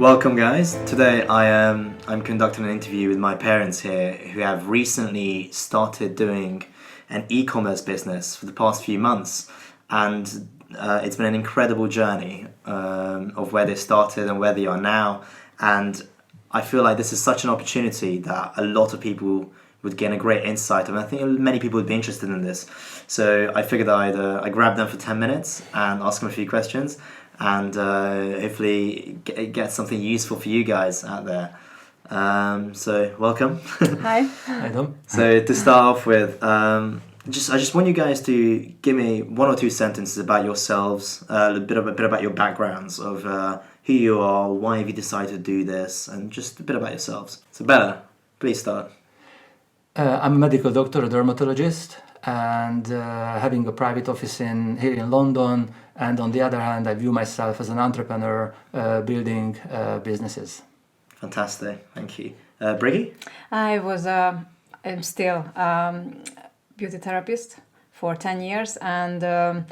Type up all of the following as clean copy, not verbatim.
Welcome, guys. Today I'm conducting an interview with my parents here, who have recently started doing an e-commerce business for the past few months, and it's been an incredible journey of where they started and where they are now. And I feel like this is such an opportunity that a lot of people would gain a great insight, and I think many people would be interested in this. So I figured I grab them for 10 minutes and ask them a few questions, and hopefully get something useful for you guys out there. So welcome. Hi. Hi, Tom. So to start off with, I just want you guys to give me one or two sentences about yourselves, a bit about your backgrounds of who you are, why have you decided to do this, and just a bit about yourselves. So Bella, please start. I'm a medical doctor, a dermatologist, and having a private office here in London. And on the other hand, I view myself as an entrepreneur building businesses. Fantastic, thank you. Briggy? I'm still beauty therapist for 10 years, and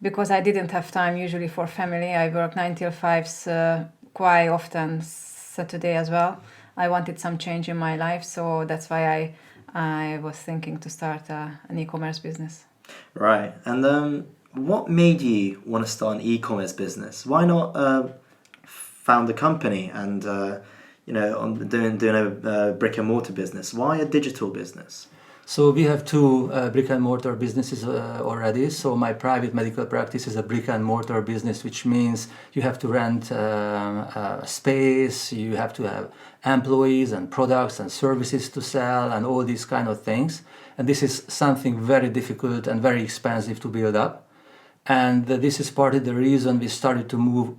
because I didn't have time usually for family, I work 9 till 5, quite often Saturday as well. I wanted some change in my life, so that's why I was thinking to start an e-commerce business. Right, and what made you want to start an e-commerce business? Why not found a company and doing a brick and mortar business? Why a digital business? So we have two brick and mortar businesses already. So my private medical practice is a brick and mortar business, which means you have to rent a space, you have to have employees and products and services to sell and all these kind of things. And this is something very difficult and very expensive to build up. And this is partly the reason we started to move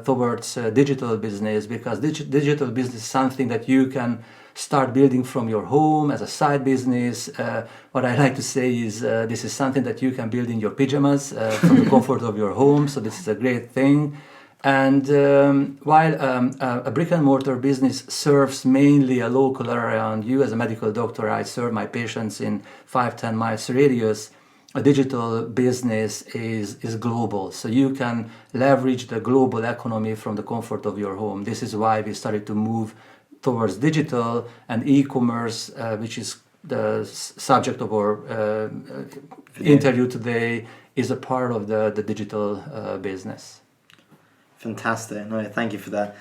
towards digital business, because digital business is something that you can start building from your home as a side business. What I like to say is this is something that you can build in your pajamas from the comfort of your home. So this is a great thing. And while a brick and mortar business serves mainly a local area around you, as a medical doctor, I serve my patients in 5-10 miles radius. A digital business is global, so you can leverage the global economy from the comfort of your home. This is why we started to move towards digital, and e-commerce, which is the subject of our interview today, is a part of the digital business. Fantastic. No, thank you for that.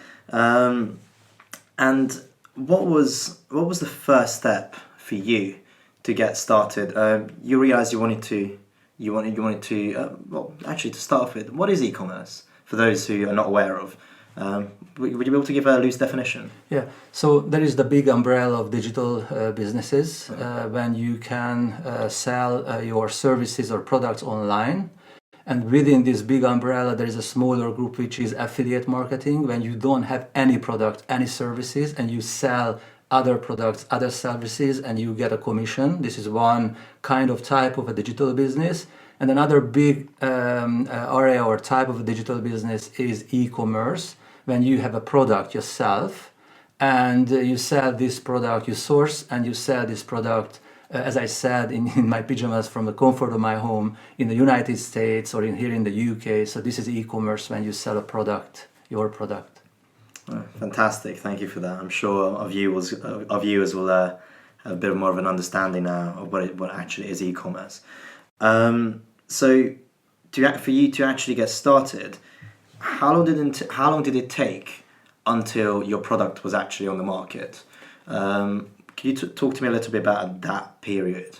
And what was the first step for you to get started? You realized you wanted to to start off with, what is e-commerce for those who are not aware of? Would you be able to give a loose definition? Yeah, so there is the big umbrella of digital businesses when you can sell your services or products online. And within this big umbrella, there is a smaller group which is affiliate marketing, when you don't have any product, any services, and you sell other products, other services, and you get a commission. This is one kind of type of a digital business. And another big area or type of a digital business is e-commerce, when you have a product yourself and you sell this product, you source and you sell this product, as I said, in my pajamas from the comfort of my home in the United States or here in the UK. So this is e-commerce, when you sell a product, your product. Oh, fantastic, thank you for that. I'm sure our viewers will have a bit more of an understanding now of what actually is e-commerce. So for you to actually get started, how long did it take until your product was actually on the market? Can you talk to me a little bit about that period?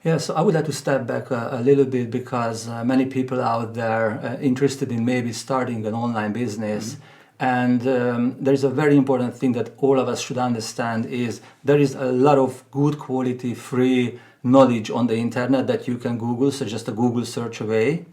Yeah, so I would like to step back a little bit, because many people out there are interested in maybe starting an online business. Mm-hmm. And there's a very important thing that all of us should understand is there is a lot of good quality free knowledge on the internet that you can Google, so just a Google search away.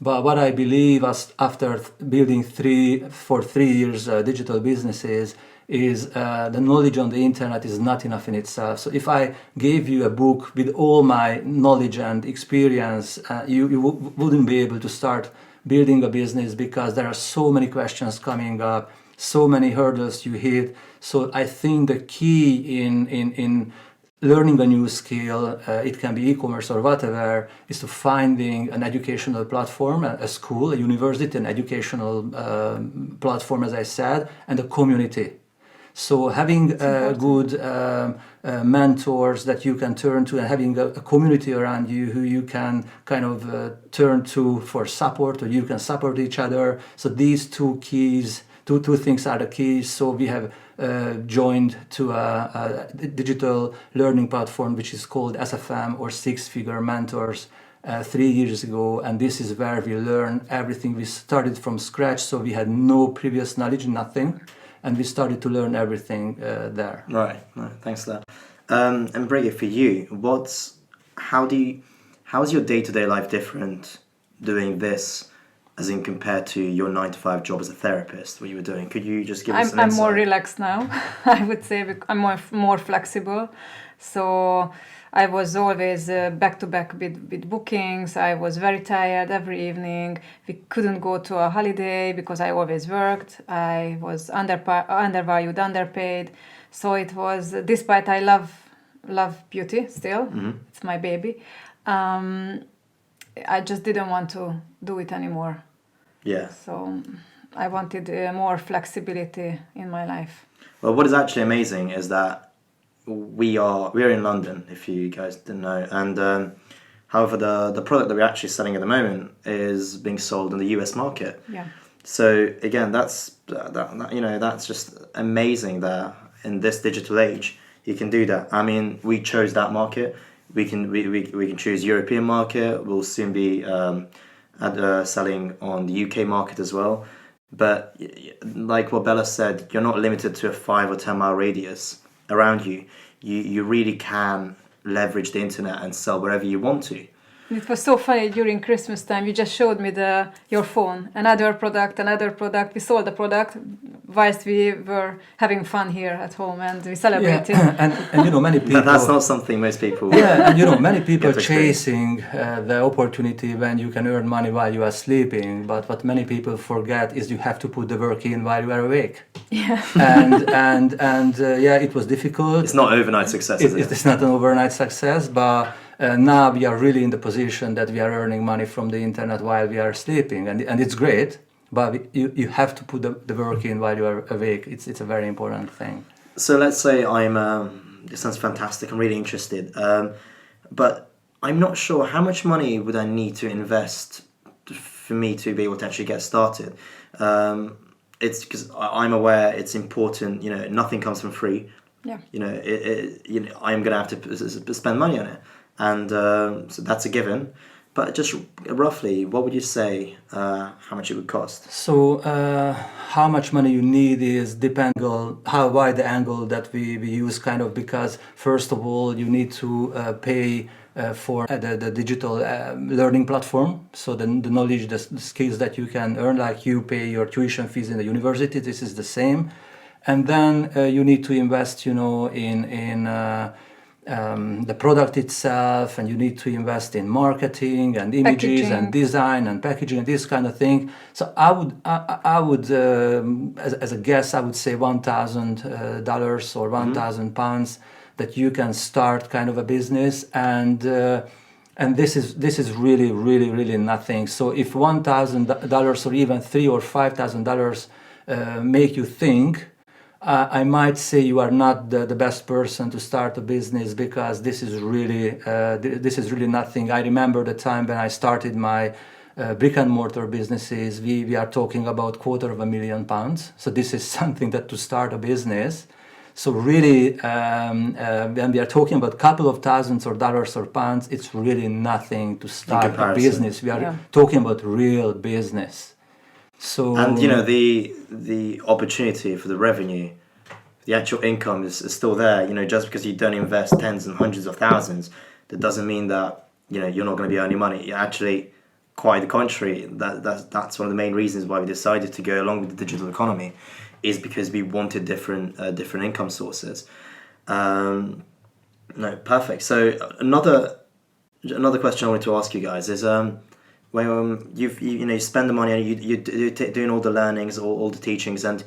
But what I believe after building 3 years digital businesses is the knowledge on the internet is not enough in itself. So if I gave you a book with all my knowledge and experience, you wouldn't be able to start building a business, because there are so many questions coming up, so many hurdles you hit. So I think the key in learning a new skill, it can be e-commerce or whatever, is to finding an educational platform, a school, a university, an educational platform, as I said, and a community. So having good mentors that you can turn to, and having a community around you who you can kind of turn to for support, or you can support each other. So these two things are the keys. So we have joined to a digital learning platform which is called SFM, or Six Figure Mentors, 3 years ago, and this is where we learn everything. We started from scratch, so we had no previous knowledge, nothing, and we started to learn everything there. Right. Thanks for that. And Brigitte, for you, how is your day-to-day life different doing this, as in compared to your 9-to-5 job as a therapist, what you were doing? Could you just give us some I'm insight? more relaxed now. I would say I'm more flexible. So I was always back to back with bookings. I was very tired every evening. We couldn't go to a holiday because I always worked. I was undervalued, underpaid. So it was, despite I love beauty still, it's my baby. I just didn't want to do it anymore. Yeah. So I wanted more flexibility in my life. Well, what is actually amazing is that we're in London, if you guys didn't know, and however the product that we're actually selling at the moment is being sold in the US market. Yeah. So again, that's just amazing that in this digital age you can do that. I mean, we chose that market. We can choose European market. We'll soon be selling on the UK market as well. But like what Bella said, you're not limited to a 5 or 10 mile radius around you. You really can leverage the internet and sell wherever you want to. It was so funny during Christmas time. You just showed me your phone, another product. We sold the product whilst we were having fun here at home, and we celebrated. Yeah. and many people. That's not something most people. Yeah, and many people get to experience. chasing the opportunity when you can earn money while you are sleeping. But what many people forget is you have to put the work in while you are awake. Yeah. And it was difficult. It's not overnight success. Is it? It's not an overnight success, but. Now we are really in the position that we are earning money from the internet while we are sleeping, and it's great, but you have to put the work in while you are awake. It's a very important thing. So let's say this sounds fantastic, I'm really interested, but I'm not sure how much money would I need to invest for me to be able to actually get started. It's because I'm aware it's important, nothing comes from free. Yeah. I'm going to have to spend money on it. And so that's a given. But just roughly, what would you say how much it would cost? So how much money you need is depending on how wide the angle that we use, kind of, because first of all you need to pay for the digital learning platform. So the knowledge, the skills that you can earn, like you pay your tuition fees in the university, this is the same. And then you need to invest, in the product itself, and you need to invest in marketing and images Packaging. and design and packaging and this kind of thing. So I would as a guess, I would say $1,000 or 1,000 pounds that you can start kind of a business, and this is really, really, really nothing. So if $1,000 or even $3,000 or $5,000 make you think, I might say you are not the best person to start a business, because this is really nothing. I remember the time when I started my brick and mortar businesses. We are talking about £250,000. So this is something that to start a business. So really, when we are talking about a couple of thousands of dollars or pounds, it's really nothing to start a business. We are talking about real business. So, and the opportunity for the revenue, the actual income is still there. Just because you don't invest tens and hundreds of thousands, that doesn't mean that you're not going to be earning money. Actually, quite the contrary. That's one of the main reasons why we decided to go along with the digital economy, is because we wanted different income sources. No, perfect. So another question I wanted to ask you guys is when you spend the money and you're doing all the learnings, all the teachings, and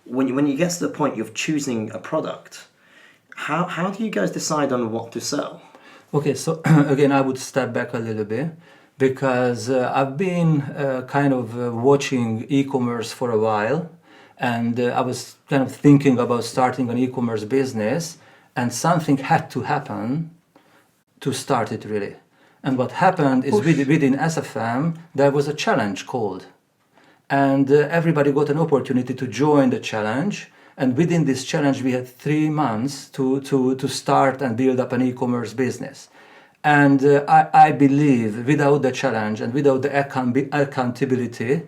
when you get to the point of choosing a product, How do you guys decide on what to sell? Okay, so again, I would step back a little bit because I've been kind of watching e-commerce for a while, and I was kind of thinking about starting an e-commerce business, and something had to happen to start it really. And what happened is within SFM, there was a challenge called, and everybody got an opportunity to join the challenge. And within this challenge, we had 3 months to start and build up an e-commerce business. And I believe without the challenge and without the accountability,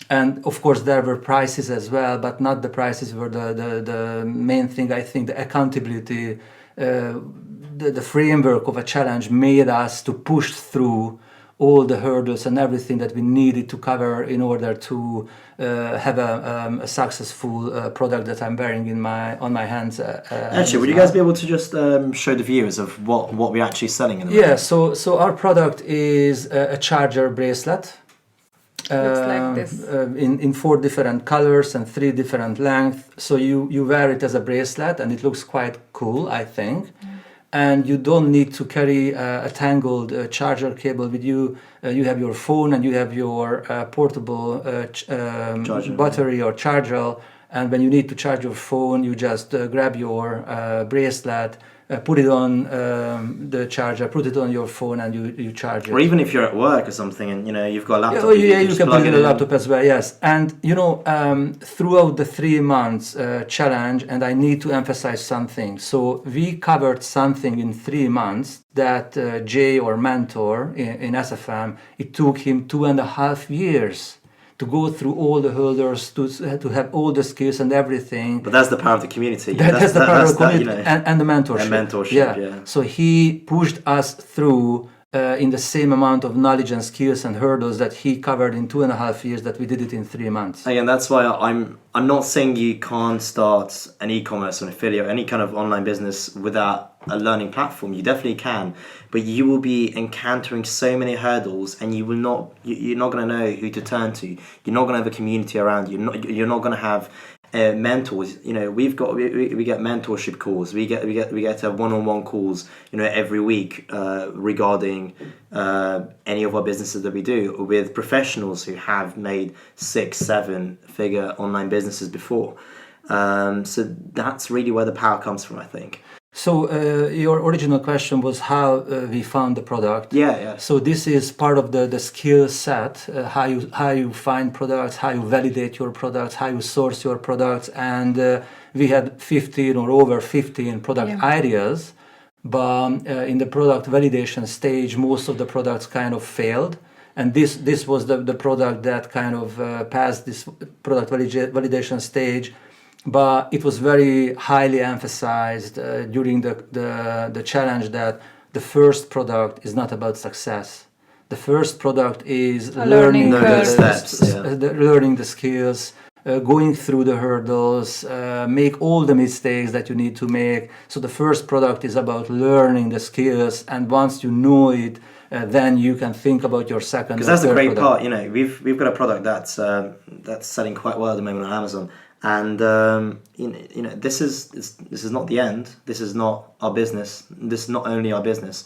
and of course there were prices as well, but not the prices were the main thing. I think the accountability, the framework of a challenge made us to push through all the hurdles and everything that we needed to cover in order to have a successful product that I'm wearing on my hands. Actually, would you guys be able to just show the viewers of what we're actually selling in the Yeah, so our product is a charger bracelet. Looks like this. In 4 different colors and 3 different lengths. So you wear it as a bracelet and it looks quite cool, I think. And you don't need to carry a tangled charger cable with you. You have your phone and you have your portable battery or charger. And when you need to charge your phone, you just grab your bracelet, put it on the charger, put it on your phone, and you charge it. Or even if you're at work or something, and you've got a laptop. You can plug in a laptop as well. Yes, and throughout the 3 months challenge, and I need to emphasize something. So we covered something in 3 months that Jay, or mentor in SFM, it took him 2.5 years to go through all the hurdles, to have all the skills and everything. But that's the power of the community. That's the power of the community and the mentorship. And mentorship, yeah. So he pushed us through in the same amount of knowledge and skills and hurdles that he covered in 2.5 years that we did it in 3 months. Again, that's why I'm not saying you can't start an e-commerce or an affiliate, any kind of online business without a learning platform. You definitely can, but you will be encountering so many hurdles, and you're not going to know who to turn to. You're not going to have a community around you. You're not going to have mentors. We get mentorship calls. We get one-on-one calls. Every week regarding any of our businesses that we do with professionals who have made 6-7 figure online businesses before. So that's really where the power comes from, I think. So your original question was how we found the product. Yeah. So this is part of the skill set, how you find products, how you validate your products, how you source your products. And we had 15 or over 15 product ideas, but in the product validation stage, most of the products kind of failed. And this was the product that kind of passed this product validation stage. But it was very highly emphasized during the challenge that the first product is not about success. The first product is learning the steps, learning the skills, going through the hurdles, make all the mistakes that you need to make. So the first product is about learning the skills, and once you know it, then you can think about your second. Because that's the great part. We've got a product that's selling quite well at the moment on Amazon. And this is not the end. This is not our business. This is not only our business.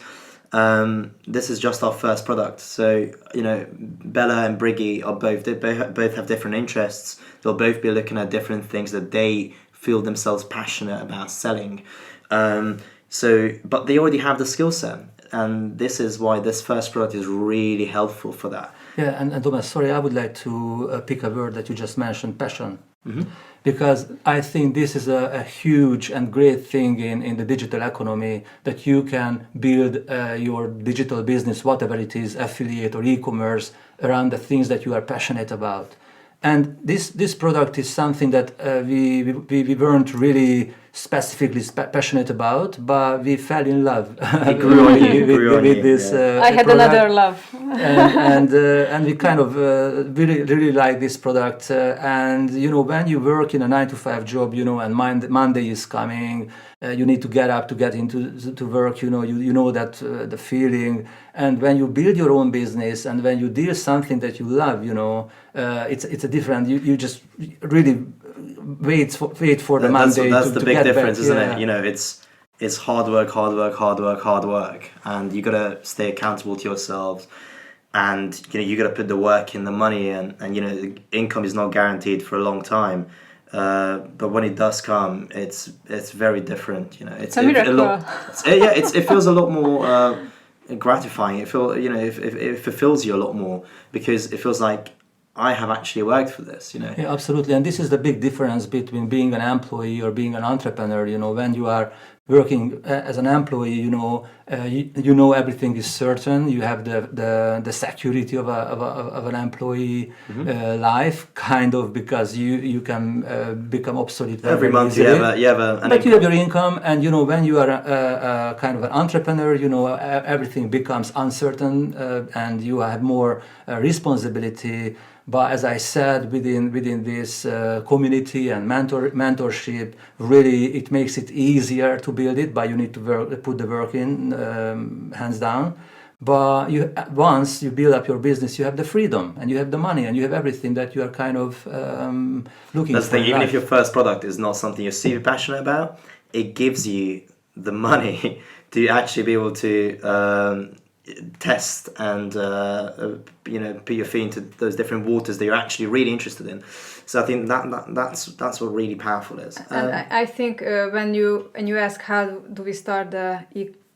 This is just our first product. So Bella and Briggy are both have different interests. They'll both be looking at different things that they feel themselves passionate about selling. But they already have the skill set, and this is why this first product is really helpful for that. Yeah, and Thomas, sorry, I would like to pick a word that you just mentioned, passion. Mm-hmm. Because I think this is a huge and great thing in the digital economy, that you can build your digital business, whatever it is, affiliate or e-commerce, around the things that you are passionate about. And this product is something that we weren't really specifically passionate about, but we fell in love with this. I had product. Another love, and we kind of really like this product. And when you work in a 9-to-5 job, and Monday is coming, you need to get up to get into work. You know that the feeling. And when you build your own business, and when you do something that you love, it's a different. You just really wait for the Monday. That's to the big get difference, back. isn't it? it's hard work, hard work, hard work, hard work, and you gotta stay accountable to yourselves, and you gotta put the work in, the money, and the income is not guaranteed for a long time. But when it does come, it's very different. It's a miracle. It feels a lot more gratifying. It fulfills you a lot more, because it feels like I have actually worked for this. Yeah, absolutely. And this is the big difference between being an employee or being an entrepreneur. When you are working as an employee, you know everything is certain. You have the security of an employee life, kind of, because you can become obsolete every month. Easily. You have But you have your income, and when you are a kind of an entrepreneur, everything becomes uncertain, and you have more responsibility. But as I said, within this community and mentorship, really it makes it easier to build it. But you need to put the work in, hands down. But once you build up your business, you have the freedom, and you have the money, and you have everything that you are kind of looking That's for. the thing. Even if your first product is not something you're super passionate about, it gives you the money to actually be able to test and put your feet into those different waters that you're actually really interested in. So I think that's what really powerful is. And I think when you ask how do we start the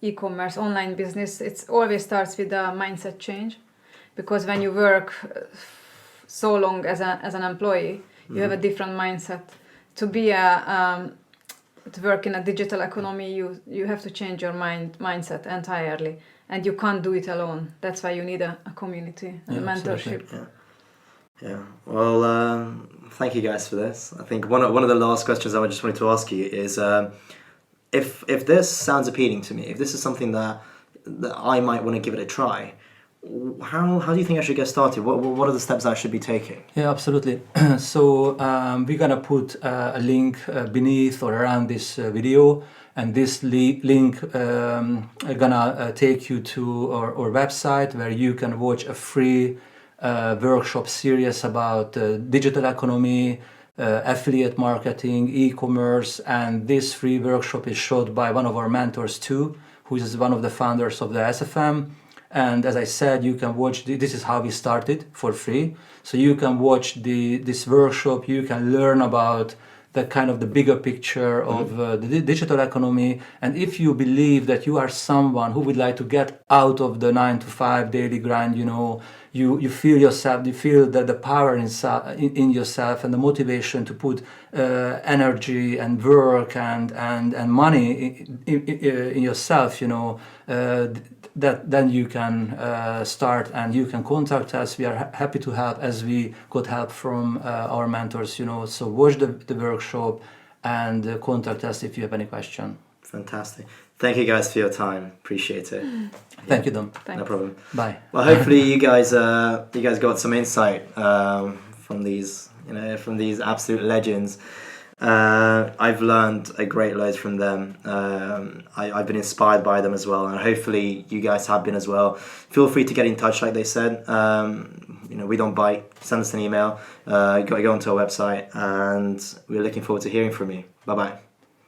e-commerce online business, it always starts with a mindset change, because when you work so long as an employee, you have a different mindset. To be to work in a digital economy, you have to change your mindset entirely. And you can't do it alone. That's why you need a community and mentorship. Yeah. Well, thank you guys for this. I think one of the last questions I just wanted to ask you is, if this sounds appealing to me, if this is something that I might want to give it a try, how do you think I should get started? What are the steps I should be taking? Yeah, absolutely. So we're gonna put a link beneath or around this video. And this link gonna take you to our website, where you can watch a free workshop series about digital economy, affiliate marketing, e-commerce. And this free workshop is shot by one of our mentors too, who is one of the founders of the SFM. And as I said, you can watch, this is how we started, for free. So you can watch this workshop, you can learn about the kind of the bigger picture of the digital economy. And if you believe that you are someone who would like to get out of the 9-to-5 daily grind, you feel yourself, you feel that the power in yourself, and the motivation to put energy and work and money in yourself, that then you can start, and you can contact us. We are happy to help, as we got help from our mentors. So watch the workshop and contact us if you have any question. Fantastic. Thank you guys for your time. Appreciate it. Thank you, Dom. No problem. Bye. Well, hopefully you guys got some insight from these absolute legends. I've learned a great load from them. I've been inspired by them as well, and hopefully you guys have been as well. Feel free to get in touch, like they said. We don't bite. Send us an email. Go onto our website, and we're looking forward to hearing from you. Bye bye.